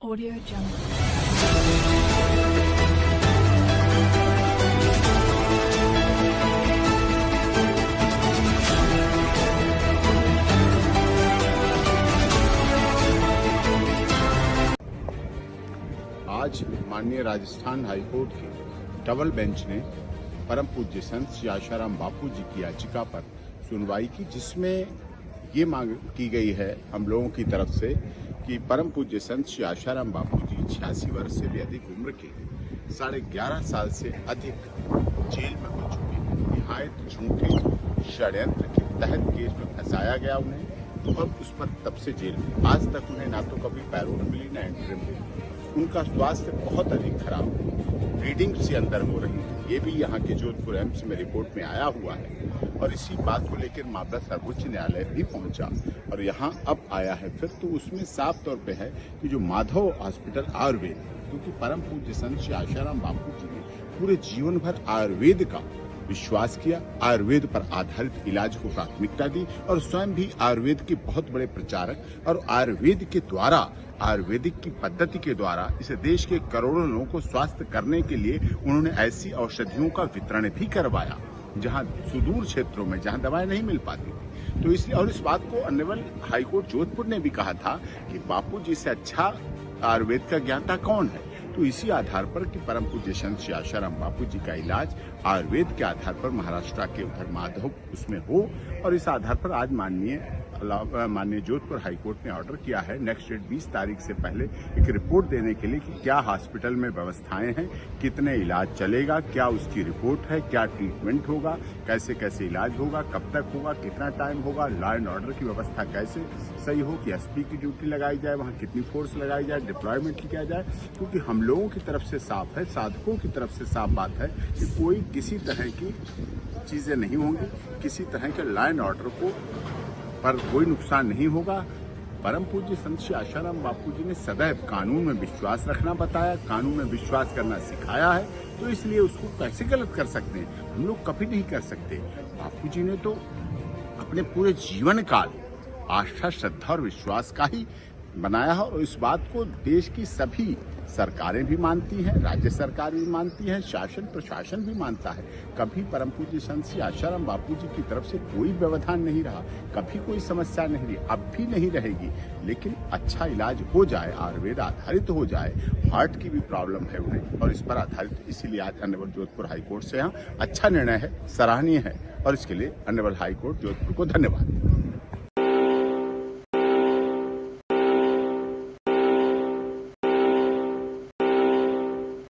Audio Jungle. आज माननीय Rajasthan high court की डबल बेंच ने परम पूज्य संत श्री आशाराम बापू जी की याचिका पर सुनवाई की, जिसमें ये मांग की गई है हम लोगों की तरफ से कि परम पूज्य संत श्री आशाराम बापू जी 86 वर्ष से भी अधिक उम्र के 11.5 साल से अधिक जेल में हो चुके हैं। निहायत झूठे षड्यंत्र के तहत केस में फंसाया गया उन्हें और उस पर तब से जेल में। आज तक उन्हें ना तो कभी पैरोल मिली ना एंट्री मिली। उनका स्वास्थ्य बहुत अधिक खराब है, ब्लीडिंग से अंदर हो रही है। ये भी यहाँ के जोधपुर एम्स में रिपोर्ट में आया हुआ है और इसी बात को लेकर मामला सर्वोच्च न्यायालय भी पहुंचा और यहाँ अब आया है फिर। तो उसमें साफ तौर पे है कि जो माधव हॉस्पिटल आयुर्वेद, क्योंकि परम पूज्य संत श्री आशाराम बापू जी ने पूरे जीवन भर आयुर्वेद का विश्वास किया, आयुर्वेद पर आधारित इलाज को प्राथमिकता दी और स्वयं भी आयुर्वेद के बहुत बड़े प्रचारक और आयुर्वेद के द्वारा, आयुर्वेदिक की पद्धति के द्वारा इस देश के करोड़ों लोगों को स्वास्थ्य करने के लिए उन्होंने ऐसी औषधियों का वितरण भी करवाया जहां सुदूर क्षेत्रों में जहां दवाएं नहीं मिल पाती थी। तो इसलिए और इस बात को ऑनरेबल हाईकोर्ट जोधपुर ने भी कहा था कि बापू जी से अच्छा आयुर्वेद का ज्ञाता कौन है। तो इसी आधार पर कि परम पूज्य संत श्री आशाराम बापू जी का इलाज आयुर्वेद के आधार पर महाराष्ट्र के उधर माधव उसमें हो, और इस आधार पर आज माननीय जोधपुर हाईकोर्ट ने ऑर्डर किया है नेक्स्ट डेट 20 तारीख से पहले एक रिपोर्ट देने के लिए कि क्या हॉस्पिटल में व्यवस्थाएं हैं, कितने इलाज चलेगा, क्या उसकी रिपोर्ट है, क्या ट्रीटमेंट होगा, कैसे कैसे इलाज होगा, कब तक होगा, कितना टाइम होगा, लॉ एंड ऑर्डर की व्यवस्था कैसे सही हो, कि एसपी की ड्यूटी लगाई जाए, वहाँ कितनी फोर्स लगाई जाए, डिप्लॉयमेंट किया जाए। क्योंकि हम लोगों की तरफ से साफ है, साधकों की तरफ से साफ बात है कि कोई किसी तरह की चीजें नहीं होंगी, किसी तरह के लॉ एंड ऑर्डर को पर कोई नुकसान नहीं होगा। परम पूज्य संत श्री आशाराम बापू जी ने सदैव कानून में विश्वास रखना बताया, कानून में विश्वास करना सिखाया है, तो इसलिए उसको कैसे गलत कर सकते हैं, हम लोग कभी नहीं कर सकते। बापू जी ने तो अपने पूरे जीवन काल आस्था, श्रद्धा और विश्वास का ही बनाया है और इस बात को देश की सभी सरकारें भी मानती हैं, राज्य सरकार भी मानती है, शासन प्रशासन भी मानता है। कभी परम पूज्य संत श्री आशाराम बापू जी की तरफ से कोई व्यवधान नहीं रहा, कभी कोई समस्या नहीं रही, अब भी नहीं रहेगी। लेकिन अच्छा इलाज हो जाए, आयुर्वेद आधारित हो जाए, हार्ट की भी प्रॉब्लम है उन्हें और इस पर आधारित, इसीलिए आज ऑनरेबल जोधपुर हाईकोर्ट से यहाँ अच्छा निर्णय है, सराहनीय है और इसके लिए ऑनरेबल हाईकोर्ट जोधपुर को धन्यवाद।